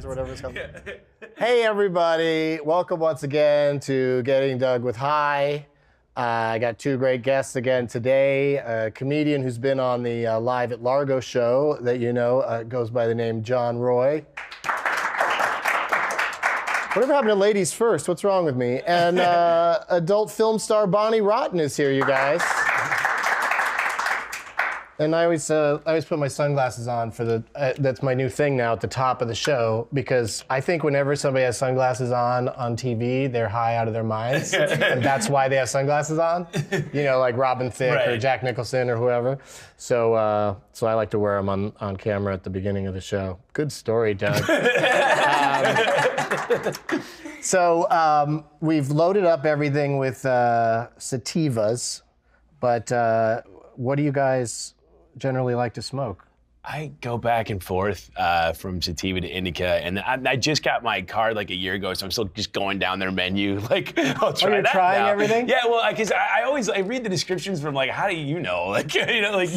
or whatever it's called. Hey, everybody. Welcome once again to Getting Doug with Hi. I got two great guests again today. A comedian who's been on the Live at Largo show that you know goes by the name John Roy. Whatever happened to ladies first? What's wrong with me? And adult film star Bonnie Rotten is here, you guys. And I always put my sunglasses on for the, that's my new thing now at the top of the show, because I think whenever somebody has sunglasses on TV, they're high out of their minds. And that's why they have sunglasses on. You know, like Robin Thicke or Jack Nicholson or whoever. So I like to wear them on camera at the beginning of the show. Good story, Doug. So we've loaded up everything with sativas, but what do you guys generally like to smoke? I go back and forth from sativa to indica, and I just got my card like a year ago, so I'm still just going down their menu. Like, I'll try you're that trying now. Everything? Yeah, well, because I always read the descriptions from like, how do you know? Like, you know, like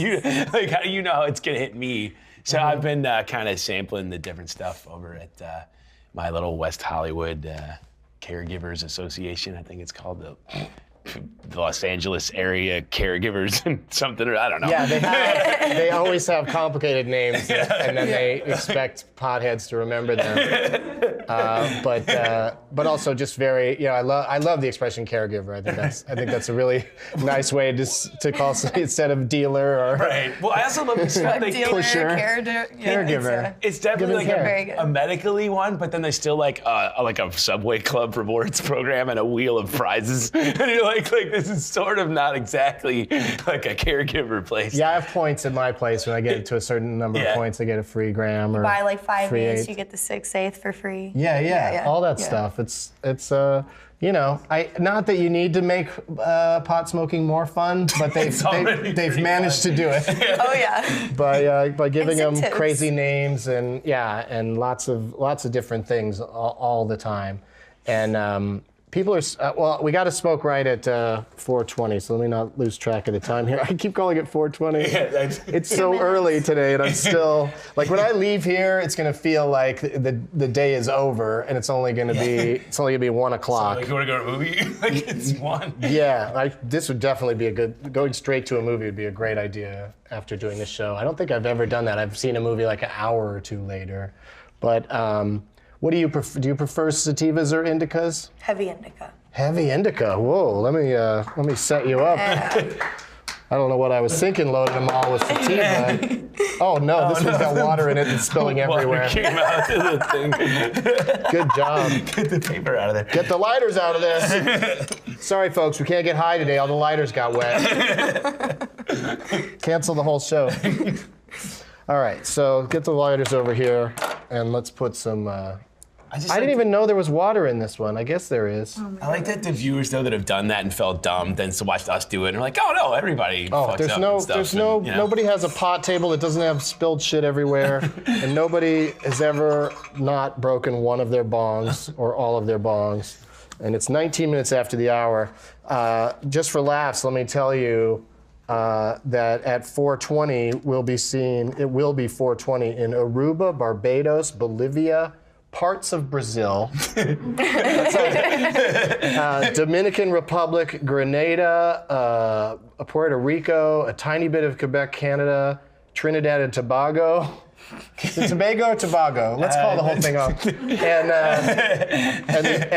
how do you know how it's gonna hit me? So I've been kind of sampling the different stuff over at my little West Hollywood Caregivers Association, I think it's called, the Los Angeles area caregivers and something, or I don't know. Yeah, they always have complicated names, and then they expect potheads to remember them. But also just very, you know, I love the expression caregiver. I think that's a really nice way to call somebody instead of dealer or right. Well, I also love the pusher. Caregiver. It's definitely Give like a medically one, but then there's still like a Subway Club rewards program and a wheel of prizes, and you're like this is sort of not exactly like a caregiver place. Yeah, I have points at my place. When I get to a certain number of points, I get a free gram or buy like 5 free minutes, eighth. you get the 6/8 for free. Yeah, all that stuff. It's you know, not that you need to make pot smoking more fun, but they've managed to do it. Oh yeah. by giving them Incentives. crazy names and lots of different things all the time, and people are well. We got to smoke right at 4:20, so let me not lose track of the time here. I keep calling it 4:20. It's so early today, and I'm still like when I leave here, it's gonna feel like the day is over, and it's only gonna be 1 o'clock. So, like, you want to go to a movie? Like, it's 1. Yeah, this would definitely be going straight to a movie would be a great idea after doing this show. I don't think I've ever done that. I've seen a movie like an hour or two later. But what do you prefer? Do you prefer sativas or indicas? Heavy indica. Heavy indica. Whoa, let me set you up. I don't know what I was thinking loading them all with sativa. Oh no, this one's got water in it and spilling everywhere. Water came out of the thing. Good job. Get the paper out of there. Get the lighters out of this. Sorry, folks, we can't get high today. All the lighters got wet. Cancel the whole show. All right, so get the lighters over here, and let's put some. I didn't even know there was water in this one. I guess there is. I like that the viewers though that have done that and felt dumb then watched us do it and are like, oh no, everybody fucks up and stuff. Nobody has a pot table that doesn't have spilled shit everywhere, and nobody has ever not broken one of their bongs or all of their bongs. And it's 19 minutes after the hour. Just for laughs, let me tell you that at 4:20 it will be 4:20 in Aruba, Barbados, Bolivia, parts of Brazil, Dominican Republic, Grenada, Puerto Rico, a tiny bit of Quebec, Canada, Trinidad and Tobago. Is it Tobago or Tobago? Let's call the whole thing off. And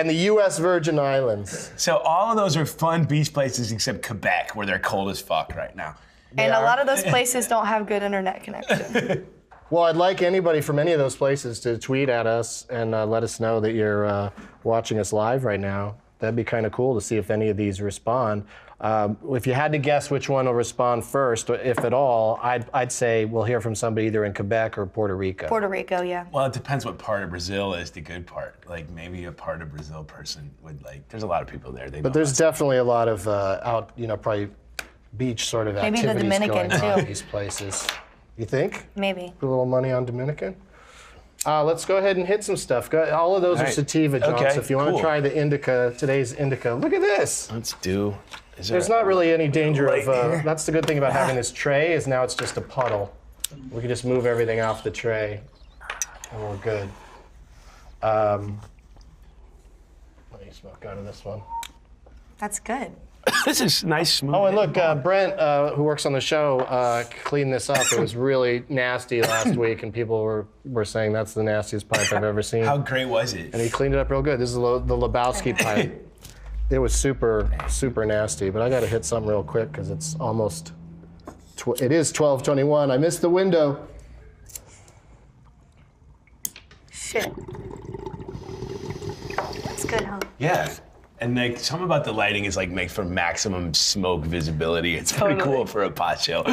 the U.S. Virgin Islands. So all of those are fun beach places except Quebec, where they're cold as fuck right now. And a lot of those places don't have good internet connection. Well, I'd like anybody from any of those places to tweet at us and let us know that you're watching us live right now. That'd be kind of cool to see if any of these respond. If you had to guess which one will respond first, if at all, I'd say we'll hear from somebody either in Quebec or Puerto Rico. Puerto Rico, yeah. Well, it depends what part of Brazil is the good part. Like maybe a part of Brazil person would like. There's a lot of people there. But there's definitely a lot of probably beach sort of maybe activities the Dominican going on too. in these places. You think? Maybe. Put a little money on Dominican? Let's go ahead and hit some stuff. All of those are sativa, John. Okay, So if you want to try the indica, today's indica, look at this. Let's do. There's not really any danger of. That's the good thing about having this tray is now it's just a puddle. We can just move everything off the tray, and we're good. Let me smoke out of this one. That's good. This is nice, smooth. Oh, and look, Brent, who works on the show, cleaned this up. It was really nasty last week, and people were saying that's the nastiest pipe I've ever seen. How great was it? And he cleaned it up real good. This is the Lebowski pipe. It was super, super nasty, but I got to hit something real quick because it's almost, it is 12:21. I missed the window. Shit. That's good, huh? Yeah. And like something about the lighting is like makes for maximum smoke visibility. It's pretty cool for a pot show.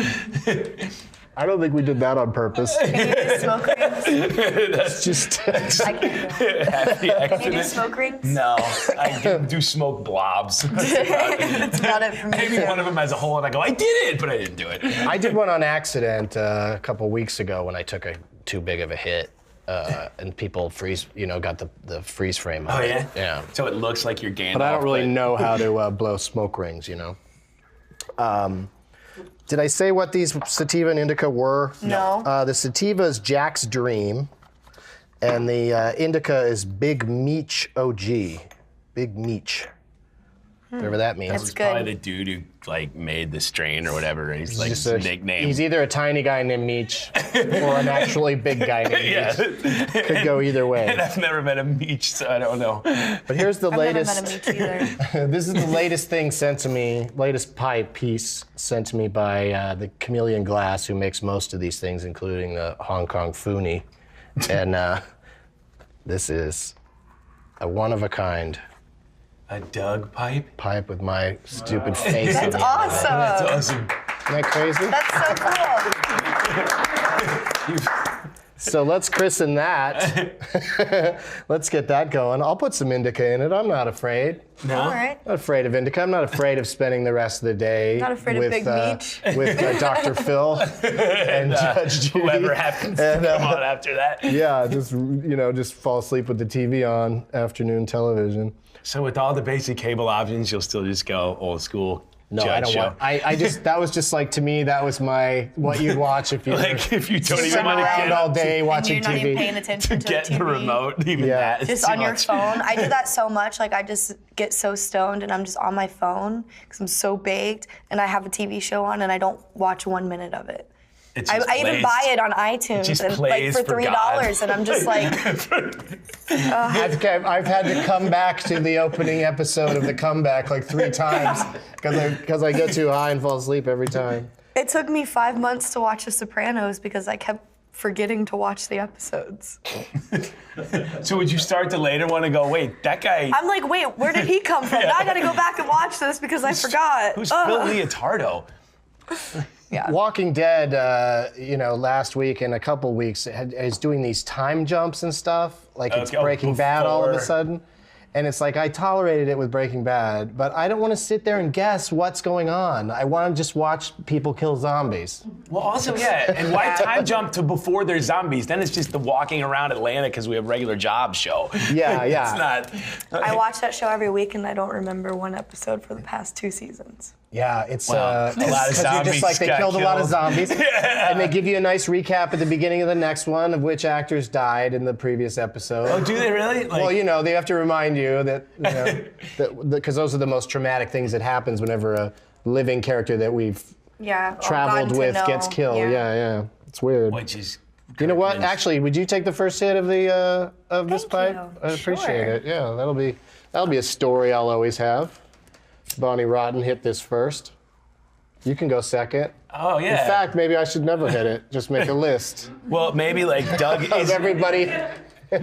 I don't think we did that on purpose. Can you do smoke rings? It's just. I can't do it. Happy Can you do accident. smoke rings? No, I can do smoke blobs. That's about it for me. Maybe too. one of them has a hole and I go, I did it, but I didn't do it. I did one on accident a couple weeks ago when I took too big of a hit. And people got the freeze frame. Oh, yeah? Yeah. So it looks like you're Gandalf. But I don't really know how to blow smoke rings, Did I say what these sativa and indica were? No. The sativa is Jack's Dream, and the indica is Big Meech OG. Big Meech. Whatever that means. That's It's good. probably the dude who like made the strain or whatever. He's like Just his nickname. He's either a tiny guy named Meech or an actually big guy named yeah. Meech. Could go either And way. I've never met a Meech, so I don't know. But here's the I've latest. never met a Meech either. This is the latest thing sent to me, latest pipe piece sent to me by the Chameleon Glass, who makes most of these things, including the Hong Kong Foonie. And this is a one-of-a-kind A Doug pipe? pipe with my stupid face That's on it. awesome. That's awesome. Isn't that crazy? That's so cool. So let's christen that. Let's get that going. I'll put some indica in it. I'm not afraid. No? All right. Not afraid of indica. I'm not afraid of spending the rest of the day Not afraid of with, Big Meech. with Dr. Phil and Judge Judy. Whoever happens to come on after that. Yeah, just fall asleep with the TV on, afternoon television. So with all the basic cable options, you'll still just go old school. No, Judge I don't show. want. I just that was just like to me that was what you'd watch if you Like if you don't were even sitting want to around all day And watching you're not even TV. paying attention to get the TV. the remote, even Yeah. that. is Just too on your much. phone. I do that so much. Like I just get so stoned and I'm just on my phone because I'm so baked and I have a TV show on and I don't watch 1 minute of it. It I just even plays. buy it on iTunes just and like plays for for $3 God. and I'm just like, I've had to come back to the opening episode of The Comeback like 3 times because I get too high and fall asleep every time. it took me 5 months to watch The Sopranos because I kept forgetting to watch the episodes. So would you start the later one and go, wait, that guy, I'm like, wait, where did he come from? Now I gotta go back and watch this because I forgot. who's Phil Leotardo? Yeah. Walking Dead, last week and a couple weeks is doing these time jumps and stuff. Like it's Okay, Breaking Bad all of a before. sudden. And it's like I tolerated it with Breaking Bad, but I don't want to sit there and guess what's going on. I want to just watch people kill zombies. Well, also, yeah, and why time jump to before there's zombies? Then it's just the walking around Atlanta because we have regular jobs show. Yeah, yeah. It's not. I watch that show every week and I don't remember one episode for the past 2 seasons. Yeah, it's Wow. A lot of 'cause you're zombies just like they got killed a lot of killed. zombies, and they give you a nice recap at the beginning of the next one of which actors died in the previous episode. Oh, do they really? Like, Well, they have to remind you that because those are the most traumatic things that happens whenever a living character that we've Yeah. traveled gotten to with know. gets killed. Yeah, it's weird. which is. You know what? Kirkman's- Actually, would you take the first hit of the of this Thank pipe? you. I appreciate Sure. it. Yeah, that'll be a story I'll always have. Bonnie Rotten hit this first. You can go second. Oh, yeah. In fact, maybe I should never hit it. Just make a list Well, maybe like Doug of is. everybody.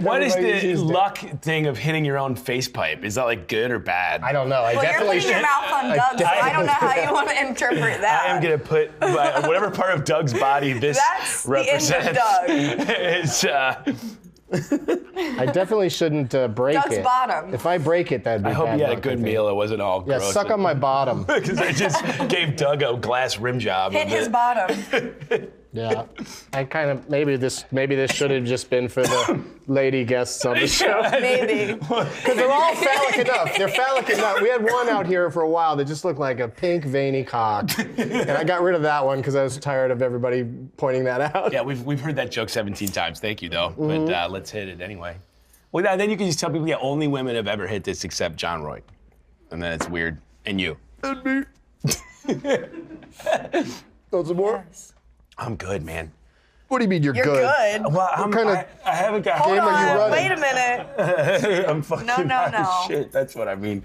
What is everybody the used it. luck thing of hitting your own face pipe? Is that like good or bad? I don't know. I Well, you're definitely putting your should. mouth on Doug, so I don't know how you want to interpret that. I am gonna put whatever part of Doug's body this That's the end of represents. Doug. is, I definitely shouldn't break Doug's it. bottom. If I break it, that'd be I hope bad you had a luck, good I think. meal. It wasn't all Yeah, gross. suck on my bottom. Because I just gave Doug a glass rim job. Hit of his it. bottom. Yeah, I kind of maybe this should have just been for the lady guests on the show. Maybe. Because they're all phallic enough. They're phallic enough. We had one out here for a while that just looked like a pink veiny cock, and I got rid of that one because I was tired of everybody pointing that out. Yeah, we've heard that joke 17 times. Thank you though. Mm-hmm. But let's hit it anyway. Well, then you can just tell people, yeah, only women have ever hit this except John Roy. And then it's weird. And you. And me. Want some more? Yes. I'm good, man. What do you mean you're You're good. Well, kinda I haven't got. Hold game are you on, running? wait a minute. I'm fucking No. out of shit. That's what I mean.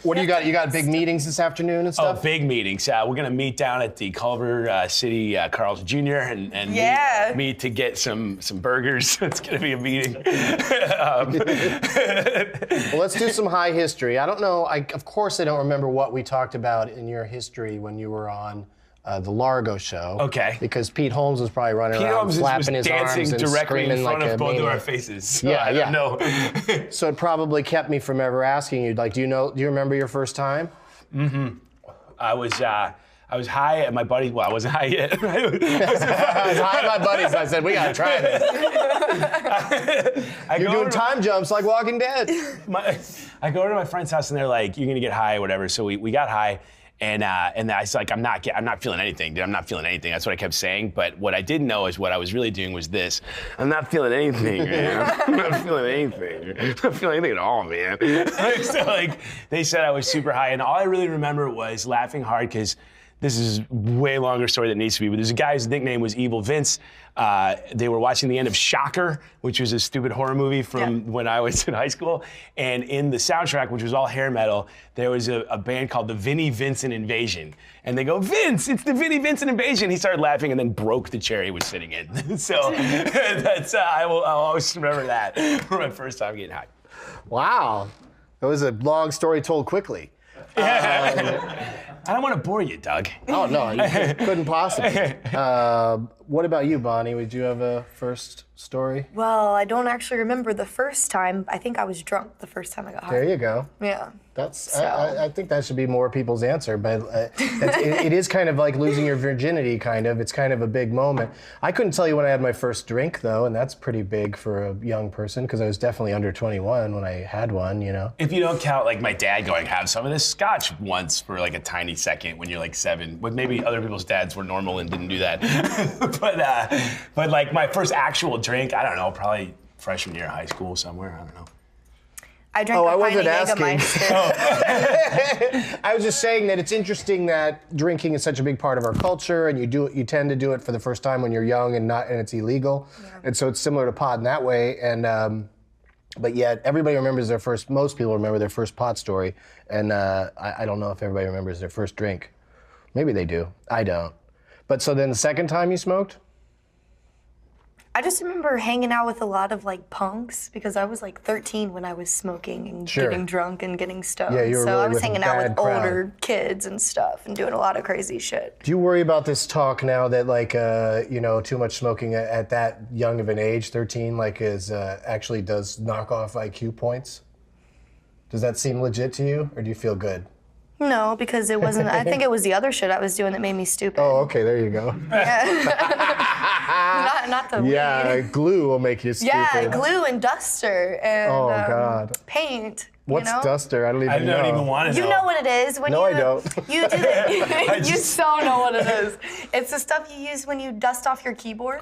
What do you got? You got big meetings this afternoon and Oh, stuff? big meetings. We're gonna meet down at the Culver City Carl's Jr. and Yeah. meet to get some burgers. It's gonna be a meeting. Well, let's do some high history. I don't know. Of course, I don't remember what we talked about in your history when you were on the Largo show. Okay. Because Pete Holmes was probably running Pete around Holmes was flapping his dancing arms and directly in screaming front like of a both of our maniac. faces. So Yeah, I yeah. don't know. So it probably kept me from ever asking you. Like, do you remember your first time? I was high at my buddy. Well, I wasn't high yet. I was high at my buddies. I said, we gotta try this. You're doing time jumps like Walking Dead. I go to my friend's house and they're like, "You're gonna get high or whatever." So we got high, and I was like, "I'm not feeling anything, dude. I'm not feeling anything." That's what I kept saying. But what I didn't know is what I was really doing was this. I'm not feeling anything, man. I'm not feeling anything. I'm not feeling anything at all, man. So like they said I was super high, and all I really remember was laughing hard because. This is way longer story than it needs to be, but there's a guy whose nickname was Evil Vince. They were watching the end of Shocker, which was a stupid horror movie from when I was in high school. And in the soundtrack, which was all hair metal, there was a band called the Vinnie Vincent Invasion. And they go, "Vince, it's the Vinnie Vincent Invasion." He started laughing and then broke the chair he was sitting in. So that's I'll always remember that for my first time getting high. Wow. That was a long story told quickly. I don't want to bore you, Doug. Oh, no, you couldn't possibly. What about you, Bonnie? Would you have a first story? Well, I don't actually remember the first time. I think I was drunk the first time I got high. There you go. Yeah. That's. So- I think that should be more people's answer, but it is kind of like losing your virginity. Kind of. It's kind of a big moment. I couldn't tell you when I had my first drink though, and that's pretty big for a young person because I was definitely under 21 when I had one. You know. If you don't count like my dad going, "Have some of this scotch" once for like a tiny second when you're like 7, but maybe other people's dads were normal and didn't do that. but like my first actual drink, I don't know, probably freshman year of high school somewhere. I don't know. I drank I a pint wasn't of asking. Jägermeister. I was just saying that it's interesting that drinking is such a big part of our culture, and you tend to do it for the first time when you're young and it's illegal, and so it's similar to pot in that way. And but yet everybody remembers most people remember their first pot story, and I don't know if everybody remembers their first drink. Maybe they do. I don't. But so then the second time you smoked? I just remember hanging out with a lot of like punks because I was like 13 when I was smoking and Sure. getting drunk and getting stoned. Yeah, you were so really I was with a hanging out bad with crowd. older kids and stuff and doing a lot of crazy shit. Do you worry about this talk now that like too much smoking at that young of an age, 13, like actually does knock off IQ points? Does that seem legit to you, or do you feel good? No, because it wasn't. I think it was the other shit I was doing that made me stupid. Oh, okay, there you go. not the Yeah, weed. glue will make you stupid. Yeah, glue and duster and Oh, God. paint. What's you know? duster? I don't even I know. don't even want to know. You know what it is when No, you I don't. you do it. You just- so know what it is. It's the stuff you use when you dust off your keyboard.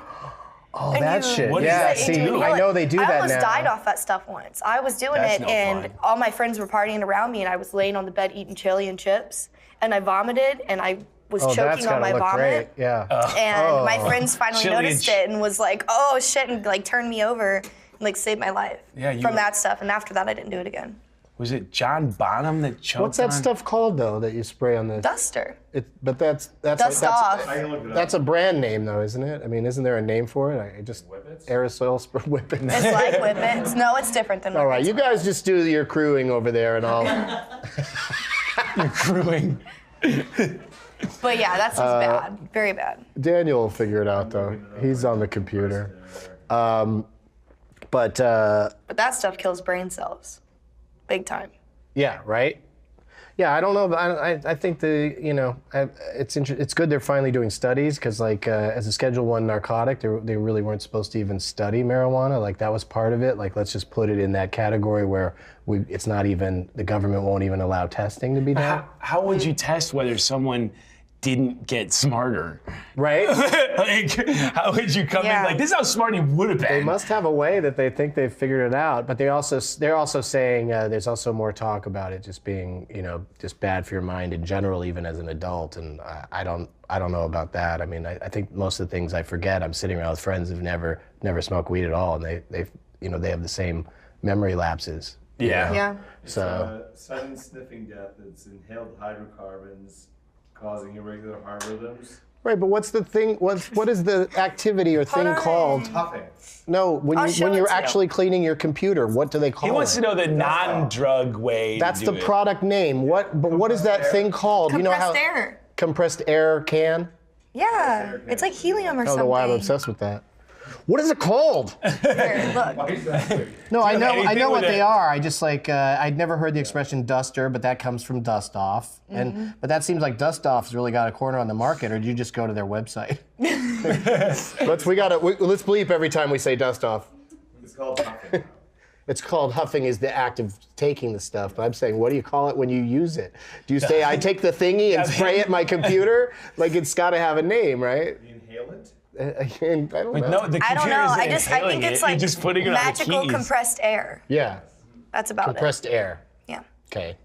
Oh, And that you- shit. What is Yeah, that? see, You I know they do that now. I almost died off that stuff once. I was doing That's it, no and fun. all my friends were partying around me, and I was laying on the bed eating chili and chips, and I vomited, and I was Oh, that's choking on gotta my look vomit. great. Yeah. And my friends finally Chili and noticed it and was like, "Oh shit!" and like turned me over, and like saved my life Yeah, you from were- that stuff. And after that, I didn't do it again. Was it John Bonham that choked What's that on? stuff called though that you spray on the? Duster. But that's Dust off. That's a brand name though, isn't it? I mean, isn't there a name for it? I just aerosol spray whippets. It's like whippets. No, it's different than All right, whippets. you guys just do your crewing over there, and I'll. Crewing. But yeah, that stuff's bad. Very bad. Daniel will figure it out though. He's on the computer. But But that stuff kills brain cells. Big time. yeah, right. Yeah, I don't know. I think it's good they're finally doing studies because like as a Schedule I narcotic, they really weren't supposed to even study marijuana. Like that was part of it. Like let's just put it in that category where it's not even the government won't even allow testing to be done. How would you test whether someone didn't get smarter. Right? Like, how would you come in Yeah. like, this is how smart he would have been. They must have a way that they think they've figured it out, but they're also saying there's also more talk about it just being, just bad for your mind in general, even as an adult. And I don't know about that. I mean, I think most of the things I forget. I'm sitting around with friends who've never smoked weed at all, and they have the same memory lapses. Yeah. Yeah. So Sudden sniffing death. It's inhaled hydrocarbons causing irregular heart rhythms. right, but what's the thing? What is the activity or thing on. called? Huffing. No, when I'll show it you're to you. actually cleaning your computer, what do they call He wants it? to know the non-drug way. That's to the do it. product name. What is that thing called? Compressed air. Compressed air can? Yeah. It's like helium or I don't something. know why I'm obsessed with that. What is it called? Here, look. Why is that? No, I know anything what with they it. are. I just I'd never heard the expression duster, but that comes from dust off. But that seems like dust off's really got a corner on the market, or did you just go to their website? let's bleep every time we say dust off. It's called huffing. It's called huffing is the act of taking the stuff, but I'm saying, what do you call it when you use it? Do you say, I take the thingy and spray it in my computer? Like, it's got to have a name, right? You inhale it? I don't know. No, the I don't computer know. isn't I inhaling think it's it, like you're just putting it magical on the keys. compressed air. Yeah, That's about compressed air. it. Yeah. Okay.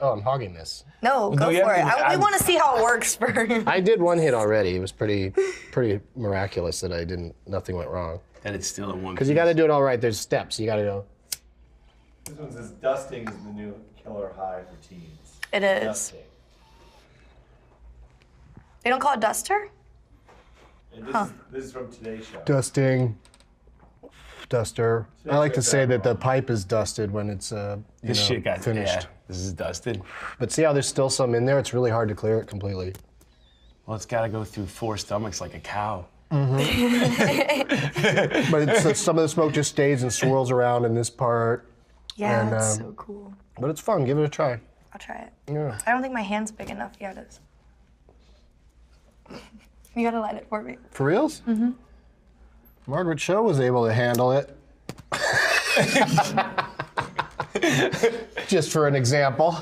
I'm hogging this. No, go you have for it. to- We want to see how it works first. I did one hit already. It was pretty miraculous that nothing went wrong. And it's still in one. Because you got to do it all right. There's steps. You got to go. This one says dusting is the new killer high for teens. It is. Dusting. They don't call it duster? And this is from Today's Show. Dusting. Duster. I like to say that the pipe is dusted when it's This shit got finished. Yeah, this is dusted. But see how there's still some in there? It's really hard to clear it completely. Well, it's got to go through 4 stomachs like a cow. But some of the smoke just stays and swirls around in this part. Yeah, And, that's so cool. But it's fun. Give it a try. I'll try it. Yeah. I don't think my hand's big enough. Yeah, it is. You gotta light it for me. For reals? Mm-hmm. Margaret Cho was able to handle it. Just for an example.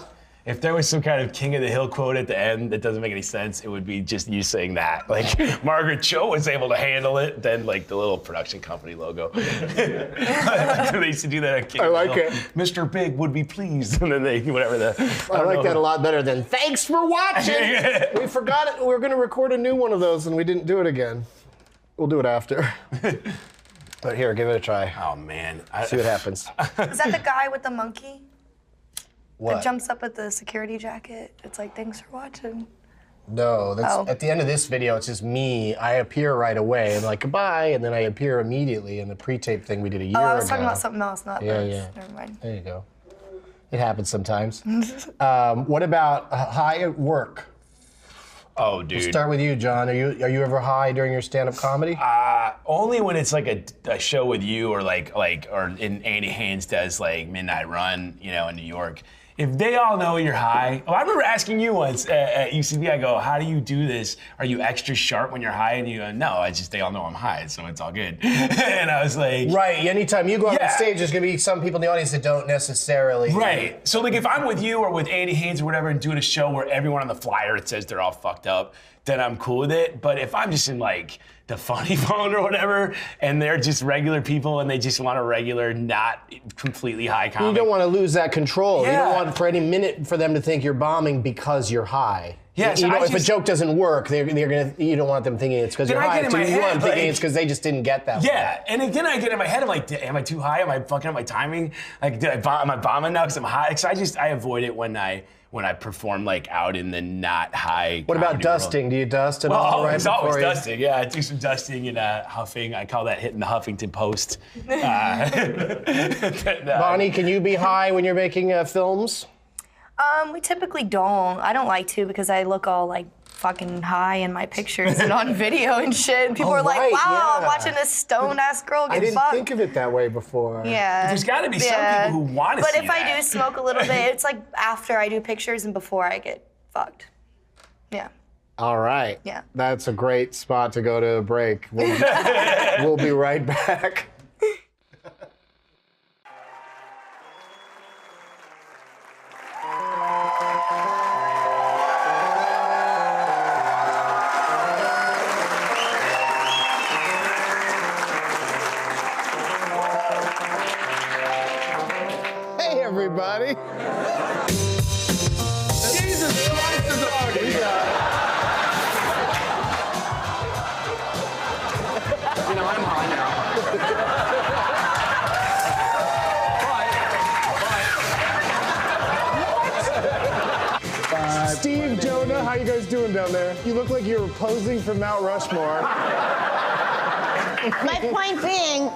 If there was some kind of King of the Hill quote at the end that doesn't make any sense, it would be just you saying that. Like, Margaret Cho was able to handle it, then like the little production company logo. They used to do that at King I of the like Hill. it. Mr. Big would be pleased. And then I like that a lot better than thanks for watching. We forgot it. We were going to record a new one of those and we didn't do it again. We'll do it after. But here, give it a try. Oh, man. See what happens. Is that the guy with the monkey What? that jumps up at the security jacket? It's like, thanks for watching. No, that's Oh. at the end of this video, it's just me. I appear right away. I'm like, goodbye, and then I appear immediately in the pre-tape thing we did a year ago. Oh, I was talking about something else, not Yeah, this. yeah. Never mind. There you go. It happens sometimes. What about high at work? Oh, dude. Start with you, John. Are you ever high during your stand-up comedy? Only when it's like a show with you or or in Andy Haynes does like Midnight Run, in New York. If they all know you're high, I remember asking you once at UCB, I go, how do you do this? Are you extra sharp when you're high? And you go, no, they all know I'm high, so it's all good. And I was like, Right. Anytime you go on Yeah. stage, there's gonna be some people in the audience that don't necessarily. right. So like if I'm with you or with Andy Haynes or whatever and doing a show where everyone on the flyer it says they're all fucked up, then I'm cool with it. But if I'm just in like the funny phone or whatever, and they're just regular people and they just want a regular, not completely high comic. You don't want to lose that control. You Yeah. don't want for any minute for them to think you're bombing because you're high. Yeah, so if a just- joke doesn't work, you don't want them thinking it's because Then you're I high. get in So my you want head, them thinking like- it's because they just didn't get that. Yeah, and then I get in my head, I'm like, am I too high? Am I fucking up my timing? Like, am I bombing now because I'm high? So I avoid it when I perform like out in the not high. What about comedy world. dusting? Do you dust at Well, all? always before you- dusting. Yeah, I do some dusting and huffing. I call that hitting the Huffington Post. Bonnie, can you be high when you're making films? We typically don't. I don't like to because I look all like fucking high in my pictures and on video and shit. And people Oh, are like, right, wow, I'm yeah. watching this stoned ass girl I get didn't fucked. think of it that way before. Yeah. There's got to be some people who want to But see if I that. do smoke a little bit, it's like after I do pictures and before I get fucked. Yeah. All right. Yeah. That's a great spot to go to a break. We'll be right back. everybody. Jesus Christ is already. You know, I'm high now. Steve, Jonah, how you guys doing down there? You look like you're posing for Mount Rushmore. My point being,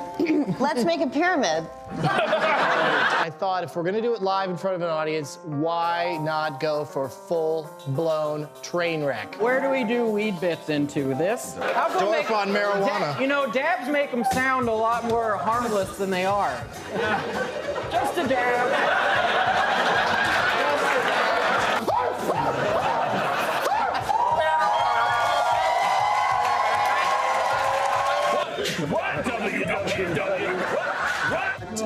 let's make a pyramid. I thought if we're gonna do it live in front of an audience, why not go for full-blown train wreck? Where do we do weed bits into this? How come Dorf on marijuana. You know, dabs make them sound a lot more harmless than they are. Just a dab.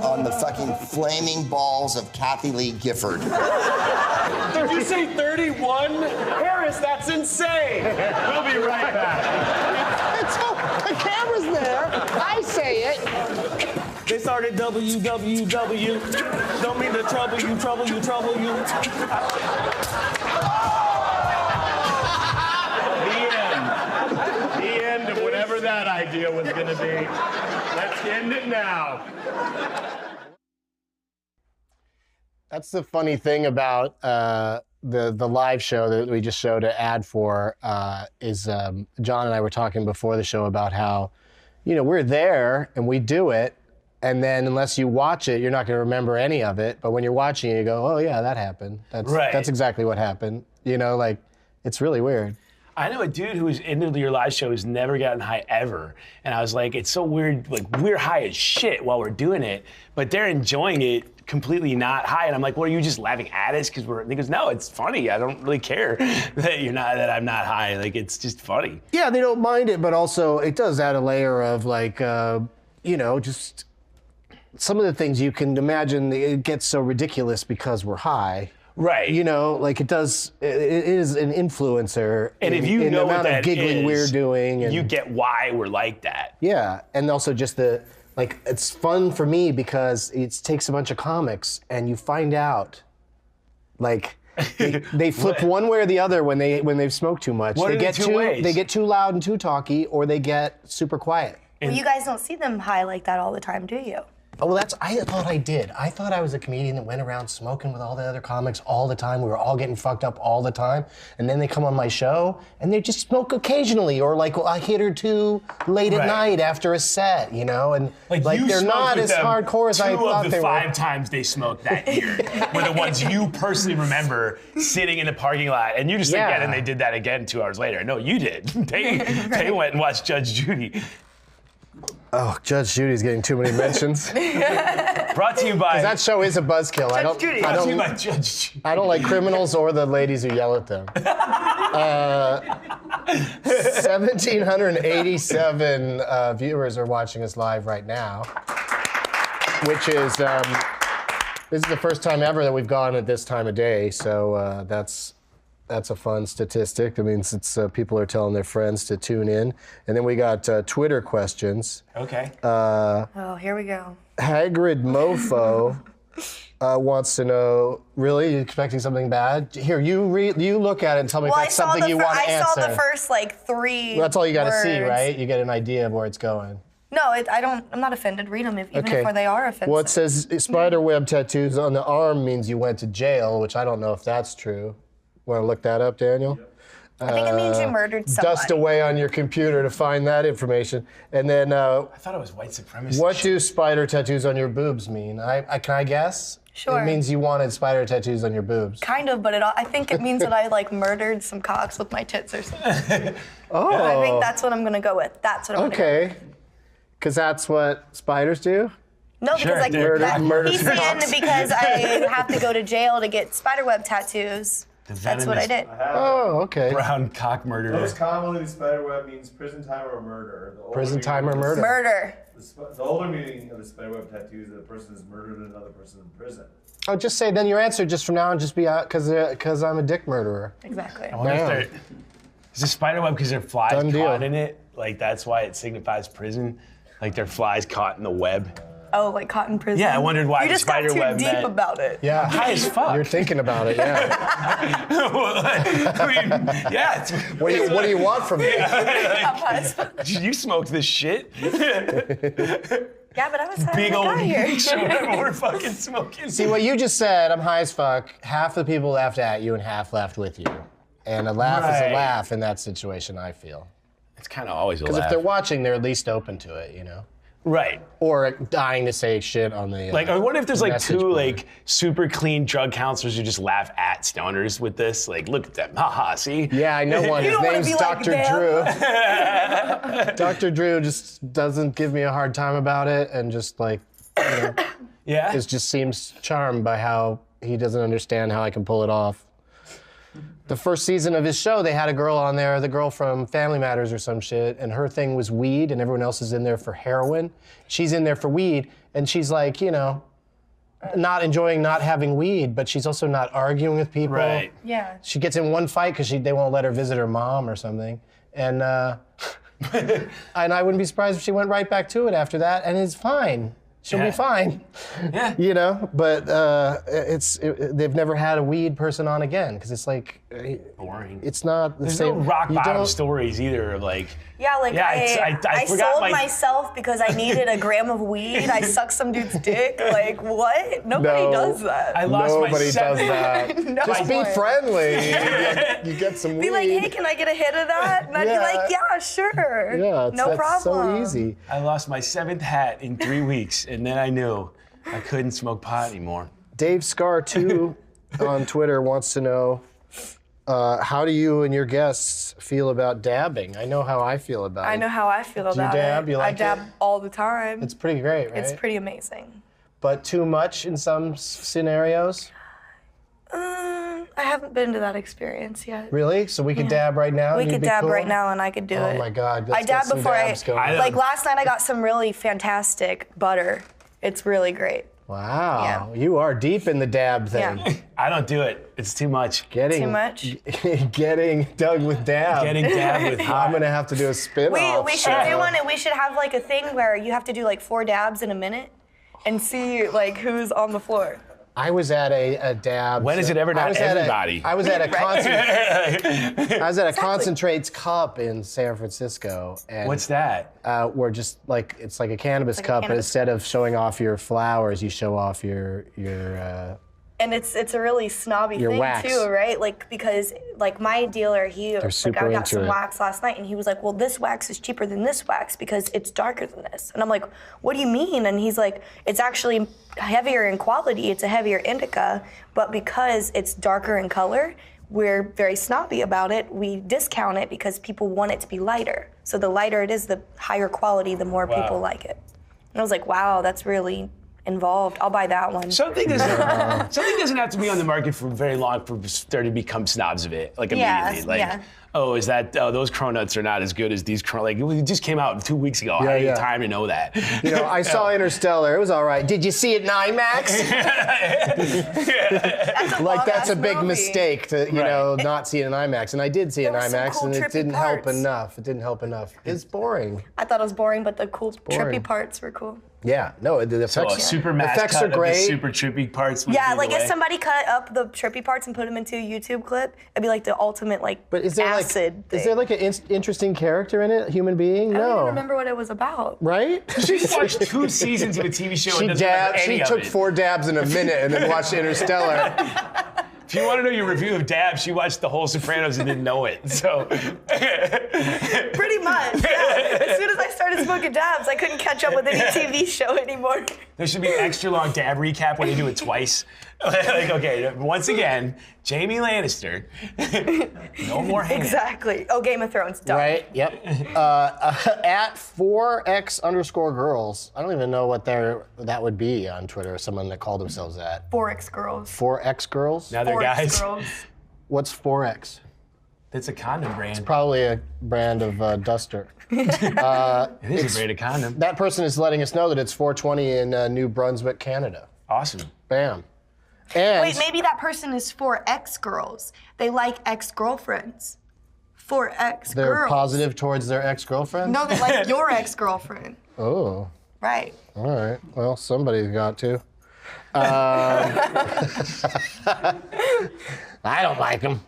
On the fucking flaming balls of Kathy Lee Gifford. Did you say 31? Harris, that's insane. We'll be right back. The camera's there. I say it. They started WWW. Don't mean to trouble you, trouble you, trouble you. The end of whatever that idea was going to be. Let's end it now. That's the funny thing about the live show that we just showed an ad for is John and I were talking before the show about how, you know, we're there and we do it, and then unless you watch it, you're not going to remember any of it. But when you're watching it, you go, oh yeah, that happened. That's exactly what happened. You know, like, it's really weird. I know a dude who was into your live show who's never gotten high ever. And I was like, it's so weird, like we're high as shit while we're doing it, but they're enjoying it completely not high. And I'm like, well, are you just laughing at us? Because he goes, no, it's funny. I don't really care that I'm not high. Like, it's just funny. Yeah, they don't mind it, but also it does add a layer of like, you know, just some of the things you can imagine, it gets so ridiculous because we're high. Right. You know, like it is an influencer. And if you in know the what amount that of giggling is, we're doing. And, you get why we're like that. Yeah, and also just like, it's fun for me because it takes a bunch of comics and you find out, like, they flip one way or the other when they've smoked too much. What are the two ways? They get too loud and too talky, or they get super quiet. Well, you guys don't see them high like that all the time, do you? Oh, well, I thought I did. I thought I was a comedian that went around smoking with all the other comics all the time. We were all getting fucked up all the time. And then they come on my show, and they just smoke occasionally, or like a hit or two late at night after a set, you know? And like they're not as hardcore as I thought they were. 2 of the 5 times they smoked that year were the ones you personally remember sitting in the parking lot, and you just think, yeah, and they did that again 2 hours later. No, you did. They went and watched Judge Judy. Oh, Judge Judy's getting too many mentions. Brought to you by... That show is a buzzkill. Brought to you by Judge Judy. I don't like criminals or the ladies who yell at them. 1,787 viewers are watching us live right now, which is, this is the first time ever that we've gone at this time of day, so that's a fun statistic. It means it's people are telling their friends to tune in. And then we got Twitter questions. Okay. Oh, here we go. Hagrid Mofo wants to know, really? You expecting something bad? Here, you look at it and tell me if that's something you want to answer. I saw the first, like, 3 Well, that's all you got to words. see, right? You get an idea of where it's going. No, I'm not offended. Read them, even if they are offensive. Well, it says spiderweb tattoos on the arm means you went to jail, which I don't know if that's true. Want to look that up, Daniel? I think it means you murdered somebody. Dust away on your computer to find that information. And then, I thought it was white supremacy. what do spider tattoos on your boobs mean? Can I guess? Sure. It means you wanted spider tattoos on your boobs. Kind of, but I think it means that I, like, murdered some cocks with my tits or something. Oh. I think that's what I'm going to go with. That's what I'm going to go with. Okay. Because that's what spiders do? No, Sure, because, like, murder he's some saying cocks. because I have to go to jail to get spiderweb tattoos. That's what I did. Oh, okay. Brown cock murderer. Most commonly, spiderweb means prison time or murder. The older Prison time or meaning- murder. Murder. The older meaning of the spiderweb tattoo is that a person has murdered another person in prison. Oh, just say then your answer just from now on just be out because I'm a dick murderer. Exactly. I wonder if Damn. is it spiderweb because there are flies Done deal. caught in it? Like, that's why it signifies prison? Like, there are flies caught in the web? Oh, like caught in prison? Yeah, I wondered why you the just got spider too web deep meant- about it. Yeah. High as fuck. You're thinking about it, yeah. I mean, yeah. What do you want from me? I'm high as fuck. You smoked this shit. Yeah, but I was high Big when I old got here. so we're fucking smoking. See, what you just said, I'm high as fuck. Half the people laughed at you and half laughed with you. And a laugh is Right. a laugh in that situation, I feel. It's kind of always a Because laugh. if they're watching, they're at least open to it, you know? Right. Or dying to say shit on the Like, I wonder if there's like message two board. like super clean drug counselors who just laugh at stoners with this. Like, look at them. Haha, see? Yeah, I know one. You His don't wanna name's be like Dr. them. Drew. Dr. Drew just doesn't give me a hard time about it and just like, you know, Yeah. just seems charmed by how he doesn't understand how I can pull it off. The first season of his show, they had a girl on there, the girl from Family Matters or some shit, and her thing was weed, and everyone else is in there for heroin. She's in there for weed, and she's like, you know, not enjoying not having weed, but she's also not arguing with people. Right. Yeah. She gets in one fight because they won't let her visit her mom or something, and and I wouldn't be surprised if she went right back to it after that, and it's fine. She'll Yeah. be fine. Yeah. You know, but they've never had a weed person on again because it's like Boring. it's not the There's same. no rock you bottom don't- stories either of like. Yeah, like Yeah, I I forgot sold my- myself because I needed a gram of weed. I sucked some dude's dick. Like, what? Nobody No. does that. I lost my Nobody does seven- that. No Just be way. friendly. You get some weed. Be like, hey, can I get a hit of that? And I'd Yeah. be like, yeah, sure. Yeah, no that's problem. so easy. I lost my 7th hat in 3 weeks, and then I knew I couldn't smoke pot anymore. Dave Scar 2 on Twitter wants to know, how do you and your guests feel about dabbing? I know how I feel about it. I know how I feel you about dab? it. You like I dab it? all the time. It's pretty great, right? It's pretty amazing. But too much in some scenarios? I haven't been to that experience yet. Really? So we could dab right now? We and you'd could be dab cool? right now and I could do it. Oh my God. I Let's get dabbed some before dabs going. like last night I got some really fantastic butter. It's really great. Wow. Yeah. You are deep in the dab thing. Yeah. I don't do it. It's too much. Getting, Too much? Getting dug with dab. Getting dabbed with pot. I'm going to have to do a spin-off. We should do one and we should have like a thing where you have to do like 4 dabs in a minute and see like who's on the floor. I was at a dab. When is it ever I not was at everybody? I was at a Right. I was at a concentrates cup in San Francisco, and What's that? We're just like it's like a cannabis like a cup, but cannabis instead of showing off your flowers, you show off your And it's a really snobby Your thing wax. too, right? Like because like my dealer, like super I got into some it. wax last night, and he was like, "Well, this wax is cheaper than this wax because it's darker than this." And I'm like, "What do you mean?" And he's like, "It's actually heavier in quality. It's a heavier indica, but because it's darker in color, we're very snobby about it. We discount it because people want it to be lighter. So the lighter it is, the higher quality, the more people like it." And I was like, "Wow, that's really involved. I'll buy that one." Something doesn't have to be on the market for very long for there to become snobs of it, like immediately. Yes, Like, yeah. oh, is that those cronuts are not as good as these like it just came out 2 weeks ago. I Yeah, had yeah. time to know that. You know, I saw Interstellar. It was all right. Did you see it in IMAX? Like that's a big mistake to not see it in IMAX, and I did see it in There were some IMAX, cool and it trippy didn't help parts. enough. It didn't help enough. It's boring. I thought it was boring, but the cool boring. trippy parts were cool. Yeah, no, the So effects, a super mass effects cut are of the great. super trippy parts. would Yeah, be like the if way. somebody cut up the trippy parts and put them into a YouTube clip, it'd be like the ultimate like But is there acid like is there like an interesting character in it? Human being? I don't No. even remember what it was about. Right? She watched 2 seasons of a TV show She and doesn't remember dabbed. any She of took it. 4 dabs in a minute and then watched Interstellar. If you want to know your review of Dab, she watched the whole Sopranos and didn't know it. So Pretty much. Yeah. As soon as I started smoking dabs, I couldn't catch up with any TV show anymore. there should be an extra long Dab recap when you do it twice. Like, okay, once again, Jamie Lannister. No more hands. Exactly. Oh, Game of Thrones. Done. Right? Yep. At 4x_girls. I don't even know what that would be on Twitter. Someone that called themselves that. 4X girls. 4x girls. Now they're 4X guys. girls. What's 4x? That's a condom brand. Probably a brand of duster. It is a brand of condom. That person is letting us know that it's 420 in New Brunswick, Canada. Awesome. Bam. And Wait, maybe that person is 4X girls. They like ex-girlfriends. 4X they're girls. positive towards their ex-girlfriend? No, they're like your ex-girlfriend. Oh. Right. All right. Well, somebody's got to. I don't like them.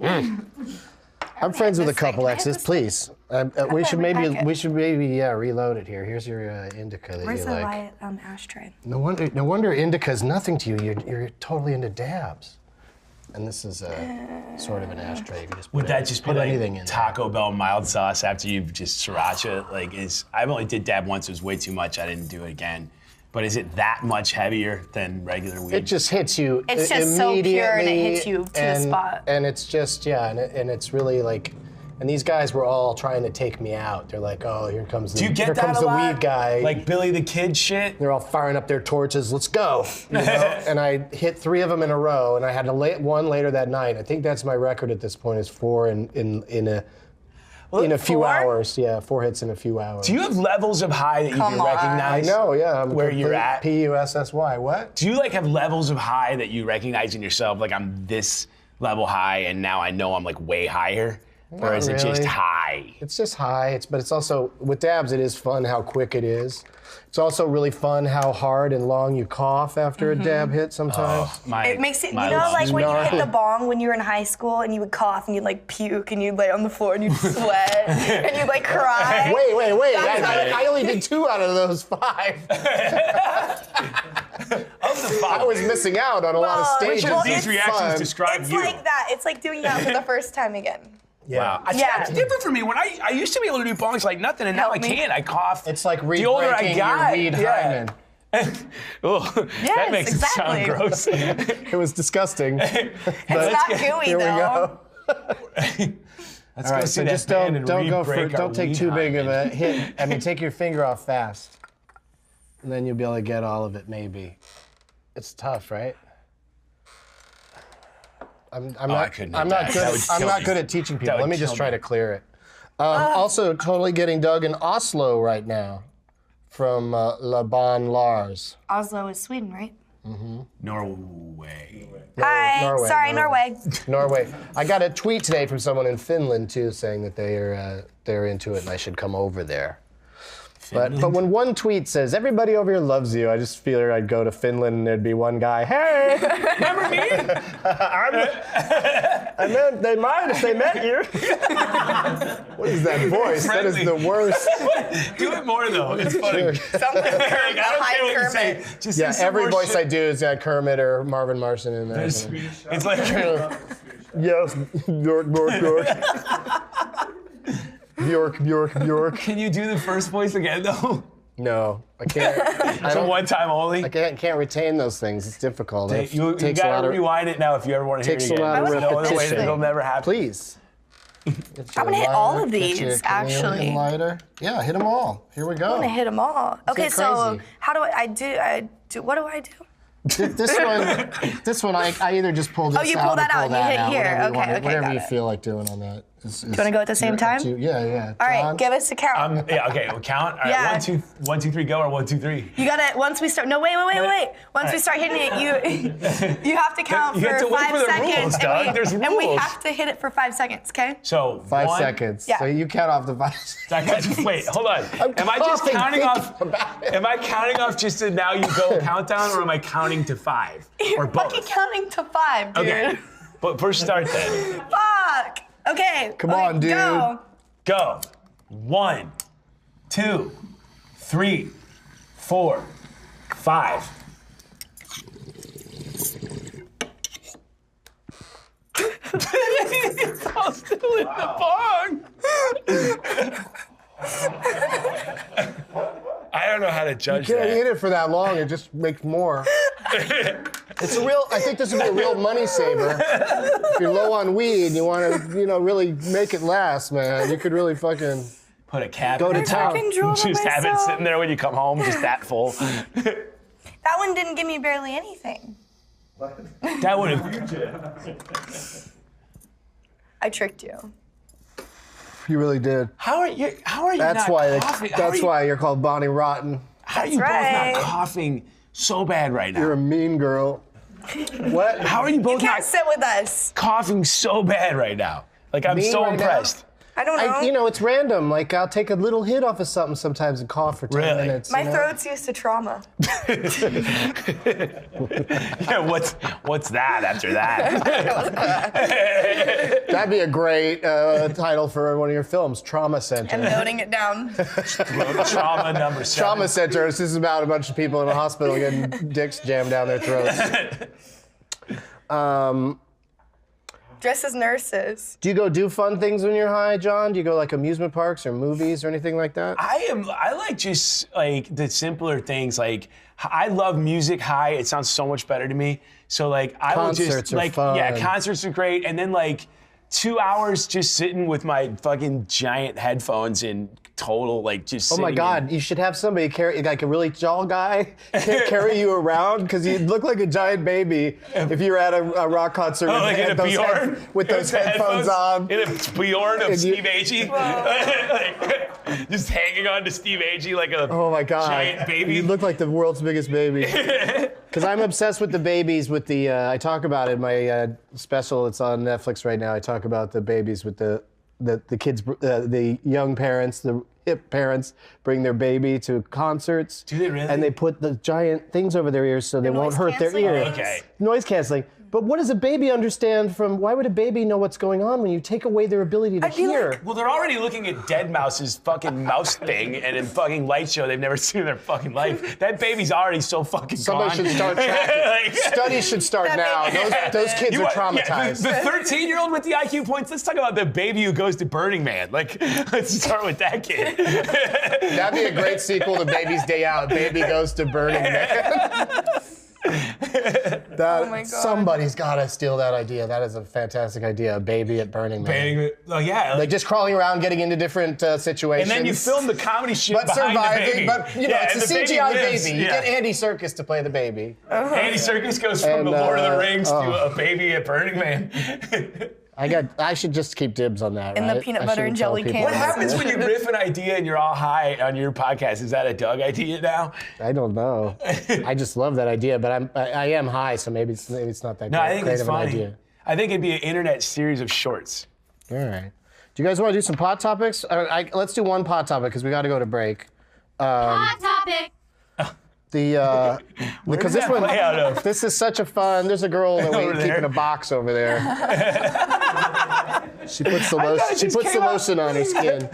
I'm friends with a couple exes. Please, we should maybe reload it here. Here's your indica that Where's you the like. light ashtray? No wonder indica's nothing to you. You're totally into dabs. And this is sort of an ashtray. You can just Would that just be like anything in there. Taco Bell mild sauce after you've just sriracha? Like, I've only did dab once. It was way too much. I didn't do it again. But is it that much heavier than regular weed? It just hits you. It's just so pure and it immediately, hits you to the spot. And it's just and it's really like. And these guys were all trying to take me out. They're like, oh, here comes the, Do you get here that comes a the lot? weed guy. Like Billy the Kid shit? They're all firing up their torches. Let's go. You know? And I hit 3 of them in a row, and I had one later that night. I think that's my record at this point is 4 in a few 4? hours. Yeah, 4 hits in a few hours. Do you have levels of high that you Come can on. I recognize? know, yeah. I'm Where you're at? P-U-S-S-Y. What? Do you like have levels of high that you recognize in yourself? Like I'm this level high, and now I know I'm like way higher? Or Not is it just really. high? It's just high. But it's also with dabs. It is fun how quick it is. It's also really fun how hard and long you cough after a dab hit sometimes. It makes it, you my know, lungs. like when you hit gnarly. the bong when you were in high school and you would cough and you'd like puke and you'd lay on the floor and you'd sweat and you'd like cry. Wait. That's I only did 2 out of those 5. Of the I five. was missing out on a lot of Well, stages. Which of these it's reactions fun. describe It's you? like that. It's like doing that for the first time again. Wow. Yeah. It's different for me. When I used to be able to do bongs like nothing, and now Help I me. can't. I cough. It's like the older I re-breaking got. your weed yeah. hymen. Ugh, that Yes, makes exactly. it sound gross. It was disgusting. It's not gooey Here we though. go. Let's All go right, see so that just band and don't take weed too big of hymen. a hit. I mean, take your finger off fast, and then you'll be able to get all of it. Maybe. It's tough, right? I'm I couldn't I'm do not that. good. That would I'm kill not me. good at teaching people. That would Let me just kill try me. to clear it. Also, totally getting dug in Oslo right now, from Laban Lars. Oslo is Sweden, right? Norway. Hi. Norway, Sorry, Norway. Norway. Norway. I got a tweet today from someone in Finland too, saying that they're into it and I should come over there. But when one tweet says everybody over here loves you, I just feel like I'd go to Finland and there'd be one guy, hey, Remember me? I meant they might if they met you. What is that voice? That is the worst. Do it more though. It's funny. Sure. Something Like, I don't care what you say. Kermit. Just Yeah, say some every more voice shit. I do is Kermit or Marvin Marson in there. It's like Yes, Bjork, Bjork, Bjork. Bjork. Can you do the first voice again though? No, I can't. I So don't. one time only. I can't retain those things. It's difficult. It You takes a gotta lot of. rewind it now if you ever want to hear it Takes a again. lot of There's no other way. repetition. It'll never happen. Please. I'm gonna hit all of Get these, your chameleon actually. lighter. Yeah, hit them all. Here we go. I'm gonna hit them all. Okay, get so crazy. how do I do? What do I do? This one, I either just pull this out. you pull or that out pull and you that hit here. Whatever you Okay, want, okay, whatever got you it. feel like doing on that. Do you wanna go at the same time? Yeah. All right, John? give us a count. Yeah. Okay. We'll count. All right. Yeah. 1, 2, 3, go, or 1, 2, 3. You gotta, once we start, no, wait. Once we start hitting it, you have to count You for have to wait 5 for the seconds. rules, Doug. There's and we rules. have to hit it for 5 seconds, okay? So 5 1, seconds. Yeah. So you count off the 5 seconds. Wait, hold on. Am I just coughing counting off? thinking about it. Am I counting off just to now you go countdown, or am I counting to 5, or both? Fucking counting to 5, dude. Okay. But first start then. Fuck. Okay. Come on, dude. Go. Go. 1, 2, 3, 4, 5. I'm still in the bong. I don't know how to judge You can't that. eat it for that long. It just makes more. It's a real. I think this would be a real money saver. If you're low on weed and you want to, really make it last, man, you could really fucking. Put a cap Go in to it. town. fucking drool on Just have it myself. sitting there when you come home, just that full. That one didn't give me barely anything. That would have. I tricked you. You really did. How are you? That's not why. coughing? That's why you're called Bonnie Rotten. How are you That's both right. not coughing so bad right now? You're a mean girl. What? How are you both Can't not sit with us. coughing so bad right now? Like I'm Me so right now? impressed. I don't know. You know, it's random. Like, I'll take a little hit off of something sometimes and cough for 10 Really? minutes. My you know? throat's used to trauma. Yeah, what's that after that? That'd be a great title for one of your films, Trauma Center. I'm noting it down. Trauma number 7. Trauma Center. This is about a bunch of people in a hospital getting dicks jammed down their throats. Dressed as nurses. Do you go do fun things when you're high, John? Do you go like amusement parks or movies or anything like that? I like just like the simpler things. Like I love music high. It sounds so much better to me. So like I will Concerts just are like fun. yeah, concerts are great. And then like 2 hours just sitting with my fucking giant headphones and total like just. Oh my sitting God! You should have somebody carry, like a really tall guy, carry you around because you'd look like a giant baby if you were at a rock concert like in a Bjorn with those headphones on. In a Bjorn of And you- Steve Agee, like, just hanging on to Steve Agee like a Oh my God! giant baby. You look like the world's biggest baby. Because I'm obsessed with the babies. With the I talk about it in my special. It's on Netflix right now. I talk about the babies with the kids, the young parents, the hip parents bring their baby to concerts. Do they really? And they put the giant things over their ears so they won't noise hurt their canceling ear. things? Okay. Noise canceling. But what does a baby understand from? Why would a baby know what's going on when you take away their ability to I'd be hear? like- Well, they're already looking at Dead Mouse's fucking mouse thing and in fucking light show they've never seen in their fucking life. That baby's already so fucking Somebody gone. should start tracking. Like- Studies should start now. Those kids are traumatized. The 13-year-old with the IQ points. Let's talk about the baby who goes to Burning Man. Like, let's start with that kid. That'd be a great sequel to Baby's Day Out. Baby goes to Burning Man. Oh my God. Somebody's got to steal that idea. That is a fantastic idea. A baby at Burning Man. Oh yeah. Like just crawling around, getting into different situations. and then you film the comedy shit but behind the surviving. baby. But you know, Yeah, it's and a the CGI lives. baby. You Yeah. get Andy Serkis to play the baby. Andy Serkis goes from And, the Lord of the uh, Rings to a baby at Burning Man. I should just keep dibs on that. In the right? peanut I butter and shouldn't tell jelly people. can. What happens when you riff an idea and you're all high on your podcast? Is that a Doug idea now? I don't know. I just love that idea, but I am high, so maybe it's not that No, I think great it's of an funny. idea. I think it'd be an internet series of shorts. All right. Do you guys want to do some pot topics? Let's do one pot topic because we got to go to break. Hot topic. Because this that one, play out of? this is such a fun. There's a girl that we Over keep there. in a box over there. She puts the thought it lotion. She just puts the came out. lotion on her skin.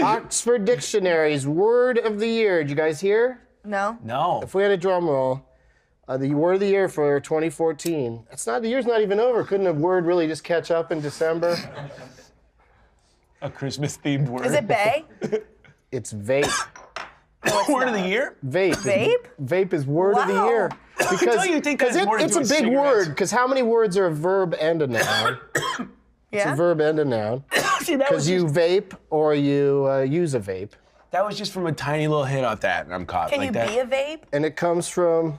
Oxford Dictionary's word of the year. Did you guys hear? No. No. If we had a drum roll, the word of the year for 2014. The year's not even over. Couldn't a word really just catch up in December? A Christmas themed word. Is it bae? It's vape. Word of the year? Vape. Vape? Vape is word of the Wow. year. Because Don't you think that's more it's to a do big with word. cigarettes? Because how many words are a verb and a noun? It's Yeah. a verb and a noun. See, that was Because you vape or you use a vape. That was just from a tiny little hit off that, and I'm caught Can like you that. be a vape? And it comes from,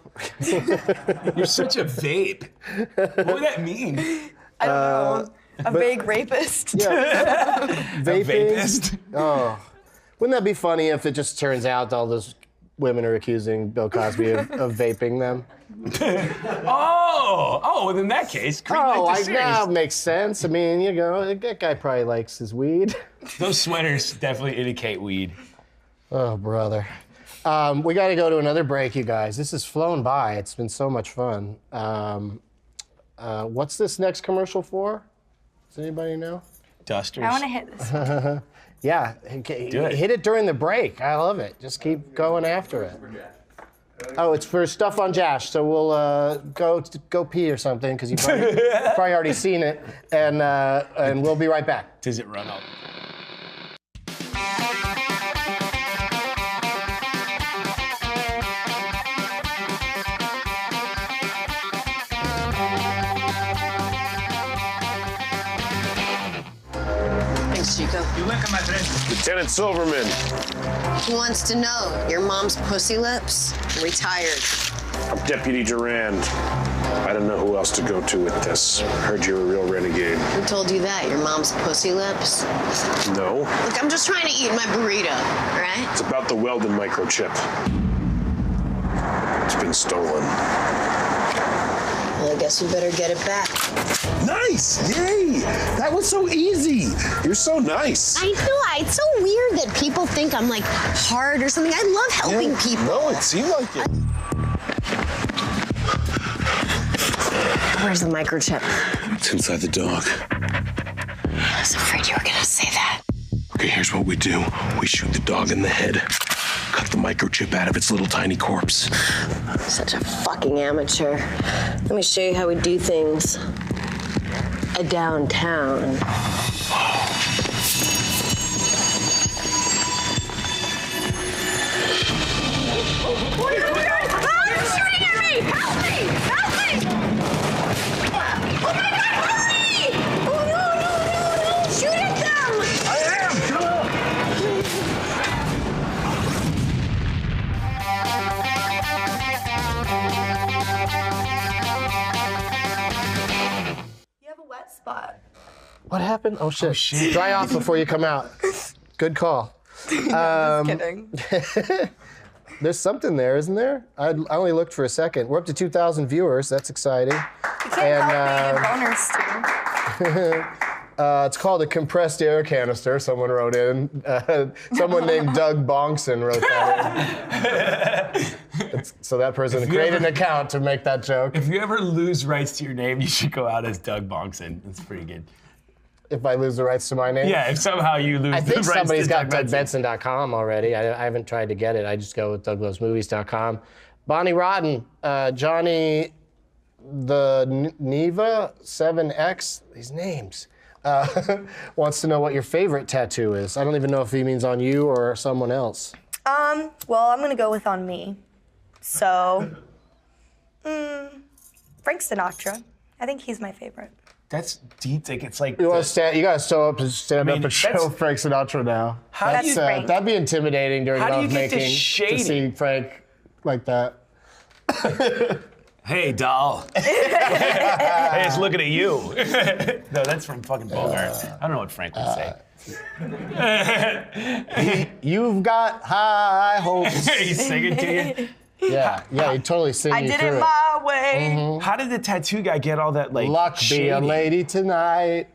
You're such a vape. What would that mean? I don't know. A vague rapist. vaping. Vapist? Wouldn't that be funny if it just turns out all those women are accusing Bill Cosby of vaping them? Oh, well, in that case, green light the series. That makes sense. I mean, that guy probably likes his weed. Those sweaters definitely indicate weed. Oh, brother. We got to go to another break, you guys. This has flown by. It's been so much fun. What's this next commercial for? Does anybody know? Dusters. I want to hit this. Yeah, Do it. hit it during the break. I love it. Just keep going after it. Oh, it's for Stuff on Jash. So we'll go pee or something because you've probably already seen it, and we'll be right back. Does it run up? Thanks, Chico. Lieutenant Silverman. He wants to know, your mom's pussy lips? Retired. I'm Deputy Durand. I don't know who else to go to with this. Heard you're a real renegade. Who told you that? Your mom's pussy lips? No, Look, I'm just trying to eat my burrito, all right? it's about the Weldon microchip. It's been stolen. Well, I guess we better get it back. Nice! Yay! That was so easy. You're so nice. I know. It's so weird that people think I'm like hard or something. I love helping people. No, it seemed like it. Where's the microchip? It's inside the dog. I was afraid you were gonna say that. Okay, here's what we do. We shoot the dog in the head. Cut the microchip out of its little tiny corpse. Such a fucking amateur. Let me show you how we do things. Downtown. Spot. What happened? Oh shit. Dry off before you come out. Good call. Just kidding. There's something there, isn't there? I only looked for a second. We're up to 2,000 viewers. That's exciting. You can't help me get boners too. It's called a compressed air canister. Someone wrote in. Someone named Doug Bongson wrote that in. So that person created an account to make that joke. If you ever lose rights to your name, you should go out as Doug Bongson. That's pretty good. If I lose the rights to my name? Yeah, if somehow you lose the rights to I think somebody's got Doug Benson. DougBenson.com already. I haven't tried to get it. I just go with DougLovesMovies.com. Bonnie Rotten, Johnny the Neva 7X, these names, wants to know what your favorite tattoo is. I don't even know if he means on you or someone else. Well, I'm gonna go with on me. So, Frank Sinatra. I think he's my favorite. That's deep. Like it's like You gotta stand up and show Frank Sinatra now. That's Frank. That'd be intimidating during How do you get lovemaking this shady? to see Frank like that. Hey, doll. Hey, it's looking at you. No, that's from fucking Bogart. I don't know what Frank would say. You've got high hopes. He's singing to you. Yeah, he totally sing I you did through it my way. How did the tattoo guy get all that like Luck shady? be a lady tonight.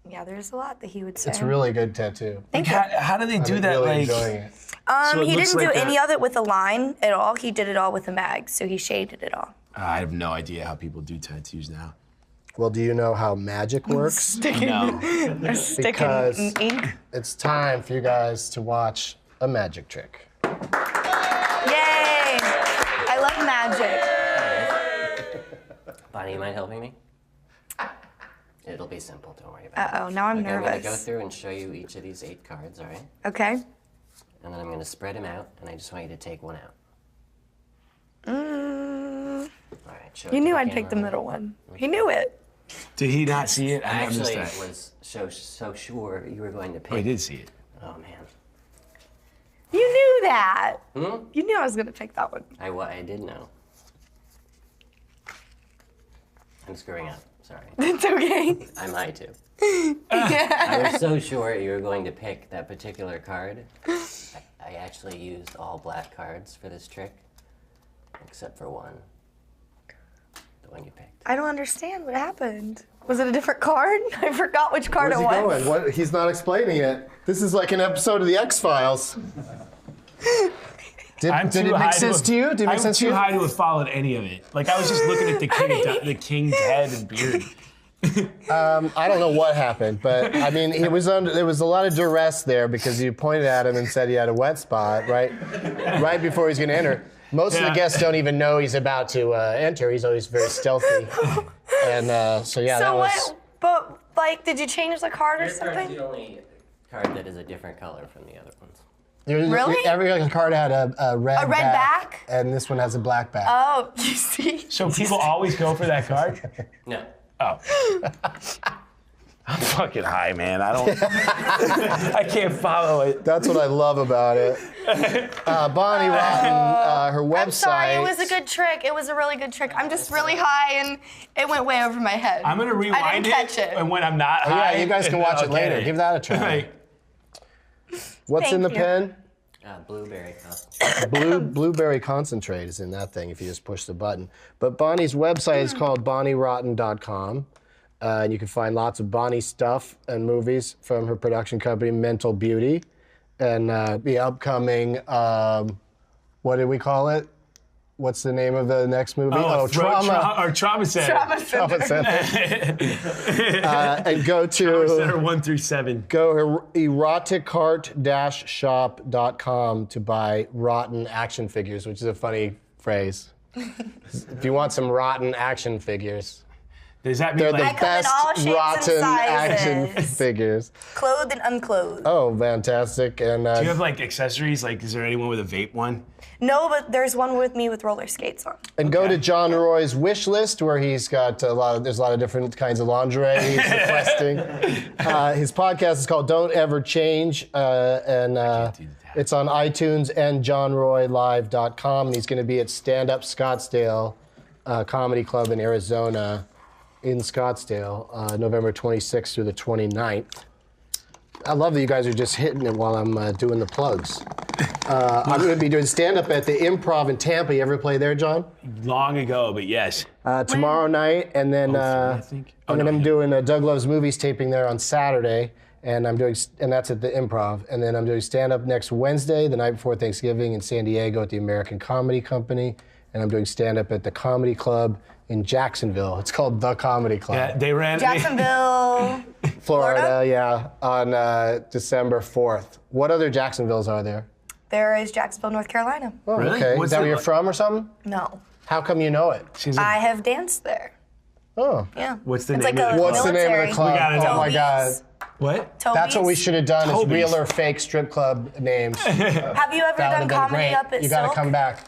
Yeah, there's a lot that he would say. It's a really good tattoo. Like, how do they do I'm that? really Like, enjoying it. So it he looks didn't like do a- any of it with a line at all. He did it all with a mag, so he shaded it all. I have no idea how people do tattoos now. Well, do you know how magic works? No. They're sticking Because- ink. It's time for you guys to watch a magic trick. Yay! I love magic. Bonnie, you mind helping me? It'll be simple, don't worry about it. Uh-oh, now I'm Okay, I'm gonna go nervous. through and show you each of these 8 cards, all right? Okay. And then I'm gonna spread them out, and I just want you to take one out. All right, show it You to knew the I'd take the camera. middle one. He knew it. Did he not see it? I I missed actually that. was so sure you were going to pick. Oh, I did see it. Oh, man. You knew that. You knew I was gonna pick that one. I did know. I'm screwing up, sorry. It's okay. I'm high too. Yeah. I was so sure you were going to pick that particular card. I actually used all black cards for this trick, except for one. The one you picked. I don't understand what happened. Was it a different card? I forgot which card Where's it he was. going? What? He's not explaining it. This is like an episode of the X-Files. Did it make sense to you? Did it make I'm sense to too you? high to have followed any of it. Like I was just looking at the king's head and beard. I don't know what happened, but I mean, there was a lot of duress there because you pointed at him and said he had a wet spot right before he's going to enter. Most of the guests don't even know he's about to enter. He's always very stealthy, and so yeah, that So was. what? But like, did you change the card or Your card's something? the only card that is a different color from the other ones. Really? Every card had a red back? and this one has a black back. Oh, you see? So people always go for that card? No. Oh. I'm fucking high, man. I can't follow it. That's what I love about it. Bonnie Rotten, her website. I'm sorry, it was a good trick. It was a really good trick. I'm just really high and it went way over my head. I'm gonna rewind I didn't catch it. and when I'm not Oh, high. yeah, you guys can watch it I'll later. get Give that a try. Like, What's in the Thank you. pen? Blueberry costume. Blueberry concentrate is in that thing if you just push the button. But Bonnie's website is called bonnierotten.com. And you can find lots of Bonnie stuff and movies from her production company, Mental Beauty. And the upcoming, what did we call it? What's the name of the next movie? Trauma Center. Trauma Center. And go to Trauma Center 1 through 7. Go eroticart-shop.com to buy rotten action figures, which is a funny phrase. If you want some rotten action figures. Does that mean They're the I come in best all shapes and rotten action sizes. figures. Clothed and unclothed. Oh, fantastic. And do you have like accessories? Like, is there anyone with a vape one? No, but there's one with me with roller skates on. And go to John Roy's wish list where he's got there's a lot of different kinds of lingerie he's requesting. His podcast is called Don't Ever Change, and it's on iTunes and johnroylive.com. And he's going to be at Stand Up Scottsdale Comedy Club in Arizona in Scottsdale, November 26th through the 29th. I love that you guys are just hitting it while I'm doing the plugs. I'm going to be doing stand-up at the Improv in Tampa. You ever play there, John? Long ago, but yes. Tomorrow night, and then I think. I'm doing Doug Loves Movies taping there on Saturday, and that's at the Improv. And then I'm doing stand-up next Wednesday, the night before Thanksgiving, in San Diego at the American Comedy Company, and I'm doing stand-up at the Comedy Club in Jacksonville. It's called The Comedy Club. Yeah, they ran. Jacksonville, Florida, yeah, on December 4th. What other Jacksonvilles are there? There is Jacksonville, North Carolina. Oh, Really? okay. What's Is that it where you're like? from or something? No. How come you know it? I have danced there. Oh. Yeah. What's the It's name like of a the What's the name of the military. club? We gotta know. Oh my God. What? Toby's. That's what we should have done, is Toby's. real or fake strip club names. Have you ever That would done have been comedy great. up at You gotta Silk, come back.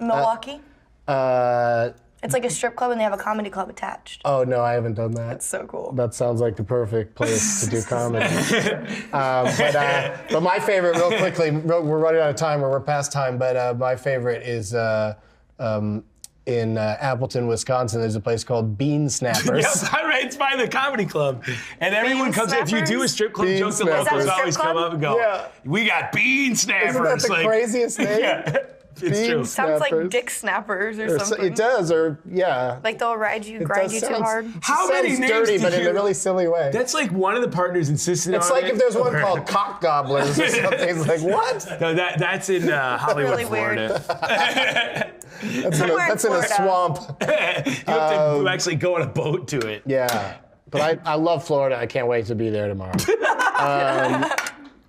Milwaukee? Oh, It's like a strip club and they have a comedy club attached. no, I haven't done that. It's so cool. That sounds like the perfect place to do comedy. But my favorite, real quickly, we're running out of time or we're past time, but my favorite is in Appleton, Wisconsin. There's a place called Bean Snappers. Yes, right. It's by the comedy club, and everyone Bean comes. If you do a snappers? strip club Bean joke, the snappers. locals Is that a strip always come club? up and go, Yeah. "We got bean snappers." Isn't that the like, craziest name? Yeah, it's Bean true. Sounds like Snappers. dick snappers or Or so- something. It does, or yeah. Like they'll grind you does too sound- hard. How It many sounds names dirty, did but in you- a really silly way. That's like one of the partners insisted It's on like it. if there's one called Cock Gobblers or something. It's like, what? No, that's in Hollywood, Really weird. Florida. That's in a Florida. swamp. You have to actually go on a boat to it. Yeah, but I love Florida. I can't wait to be there tomorrow.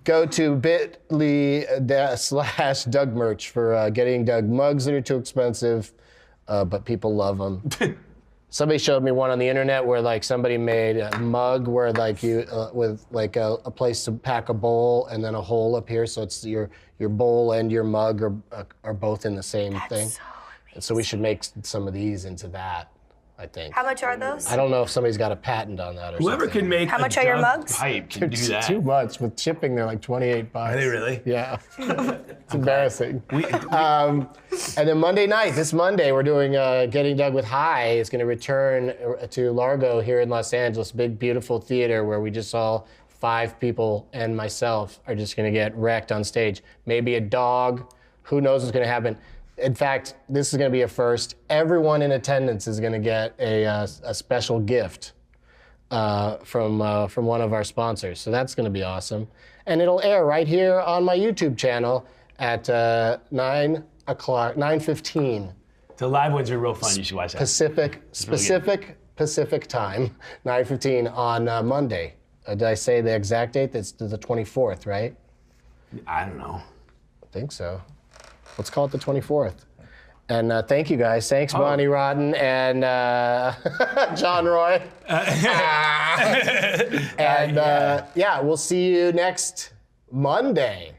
Go to bit.ly/Doug merch for Getting Doug mugs that are too expensive, but people love them. Somebody showed me one on the internet where like somebody made a mug where like you with like a place to pack a bowl and then a hole up here, so it's your bowl and your mug are both in the same thing. So And so we should make some of these into that, I think. How much are those? I don't know if somebody's got a patent on that or Whoever something. can make How a much are your Doug mugs? pipe can do It's that. too much. With shipping, they're like $28. Are they really? Yeah. It's embarrassing. And then Monday night, this Monday, we're doing Getting Doug with High. It's going to return to Largo here in Los Angeles, big, beautiful theater where we just saw 5 people and myself are just going to get wrecked on stage. Maybe a dog. Who knows what's going to happen. In fact, this is going to be a first. Everyone in attendance is going to get a special gift from one of our sponsors. So that's going to be awesome. And it'll air right here on my YouTube channel at 9:15 The live ones are real fun. You should watch that. Pacific time, 9:15 on Monday. Did I say the exact date? That's the 24th, right? I don't know. I think so. Let's call it the 24th. And thank you guys. Thanks, Bonnie Rodden and John Roy. And yeah, we'll see you next Monday.